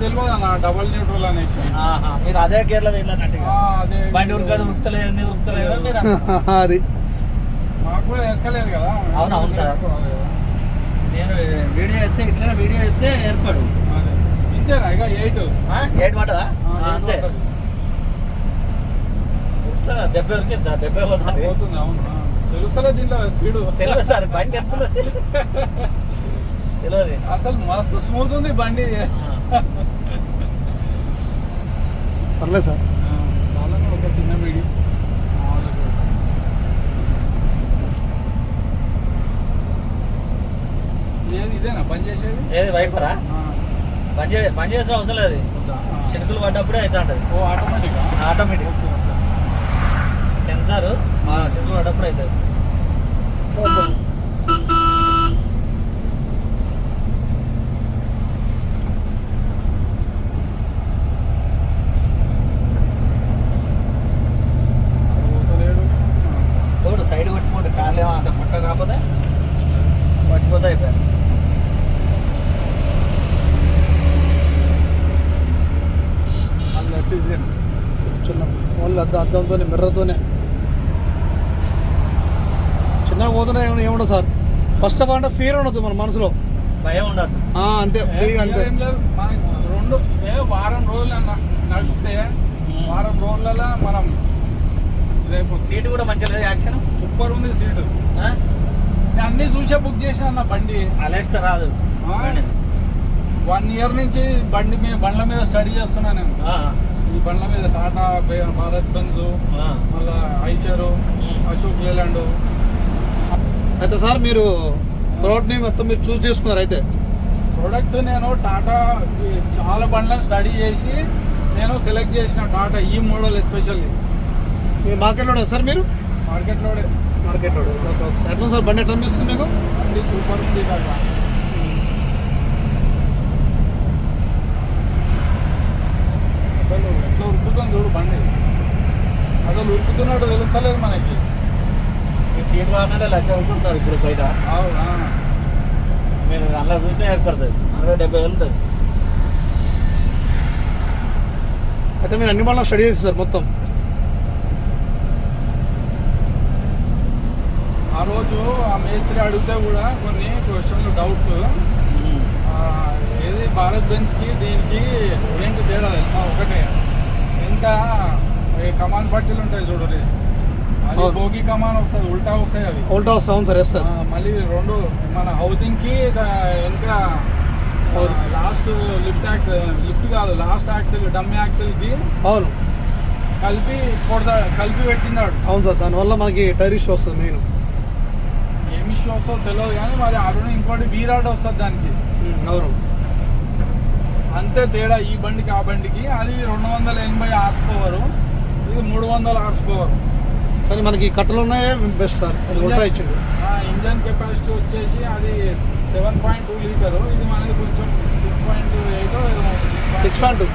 తెలియదు అన్న double neutral అనేసి. మీరు అదే గేర్లో వెళ్ళానంటే బండి ఉరకదు ఉరుకుతలేదు మీరు అది మాకు కూడా ఎక్కలేదు కదా. అవునవును సార్, నేను వీడియో ఎత్తే ఇట్లా వీడియో ఎత్తే ఏర్పడు ఇంతేనా ఇక 8 పట్టదా అంతే. దెబ్బ ఉరికింది సార్, దెబ్బ పోతుంది. అవును తెలుస్తలే దీంట్లో స్పీడ్ తెలియదు సార్, బండి ఎంత తెలియదు. అసలు మస్తు స్మూత్ ఉంది బండి. పర్లేదు సార్. చాలా ఒక చిన్న వీడియో. ఏది ఇదేనా పని చేసేది? ఏది వైపరా? పని చేసే అవసరం లేదు, చినుకులు పడ్డప్పుడే అవుతా ఉంటుంది. ఓ ఆటోమేటిక్ సెన్సార్ చినుకులు పడ్డప్పుడు అవుతుంది. చూడు సైడ్ పట్టుకోండి, కార్లు ఏమో అంత పట్ట కాకపోతే పట్టిపోతే అయిపోయారు. చిన్న వాళ్ళు అద్దంతో మిర్రతోనే చిన్నగా పోతున్నా ఏముండదు sir. First of all fear ఉండదు మన మనసులో, భయం ఉండదు. అంతే ఫ్రీ అంతే. రెండు వారం రోజులు అన్న నడిపితే వారం రోజులలో మనం రేపు సీటు కూడా మంచిగా లేదు, యాక్షన్ సూపర్ ఉంది సీటు. నేను అన్ని చూసే బుక్ చేసిన అన్న బండి. అలెక్స్టా రాదు. 1 year నుంచి బండ్ల మీద స్టడీ చేస్తున్నా నేను. ఈ బండ్ల మీద టాటా, భారత్ బెంజ్, మళ్ళా ఐషర్, అశోక్ లేలాండ్. అయితే సార్ మీరు ప్రోడక్ట్ని మొత్తం మీరు చూస్ చేసుకున్నారు. అయితే ప్రోడక్ట్ నేను టాటా చాలా బండ్లను స్టడీ చేసి నేను సెలెక్ట్ చేసిన టాటా ఈ మోడల్ ఎస్పెషల్లీ. మీ మార్కెట్లోనే సార్? మీరు మార్కెట్లో ఎట్లా సార్ బండి ఎట్లా అనిపిస్తుంది మీకు? బండి సూపర్ ఉంది కదా. అసలు ఎట్లా ఉరుకుతుంది చూడు బండి, అసలు ఉరుకుతున్నట్టు తెలుస్తలేదు మనకి. సీట్ వాడినట్టే లక్ష ఉరుకుంటారు ఇప్పుడు బయట. మీరు అలా చూసినా ఏర్పడుతుంది, 60-70 ఉంటుంది. అయితే మీరు అన్ని బండ్లు స్టడీ చేసి సార్ మొత్తం? ఆ రోజు ఆ మేస్త్రి అడిగితే కూడా కొన్ని క్వశ్చన్లు డౌట్. ఏది భారత్ బెంజ్కి దీనికి ఏంటి తేడా తెలుసా? ఒకటే, ఇంకా కమాన్ పట్టీలు ఉంటాయి చూడు, అది భోగి కమాన్ వస్తుంది, ఉల్టా వస్తాయి అవి. ఉల్టా వస్తా? అవును సార్. Yes sir. మళ్ళీ రెండు మన హౌసింగ్కి ఇంకా లాస్ట్ లిఫ్ట్ కాదు, లాస్ట్ యాక్సిల్ డమ్మీ యాక్సిల్కి అవును కలిపి పెట్టినాడు. అవును సార్, దానివల్ల మనకి టైర్ ఇష్యూ వస్తుంది. మెయిన్ ఏమి ఇష్యూ వస్తుందో తెలియదు కానీ మరి అరుణ ఇంకోటి వీరాడ్ వస్తుంది దానికి. అవును, అంతే తేడా ఈ బండికి ఆ బండికి. అది 280 హార్స్ పవర్, ఇది 300 హార్స్ పవర్. కానీ మనకి కట్టలు ఉన్నాయే బెస్ట్ సార్. ఉల్టా ఇచ్చింది. ఇంజన్ కెపాసిటీ వచ్చేసి అది 7.2 లీటర్, ఇది మనది కొంచెం 6.8 6.2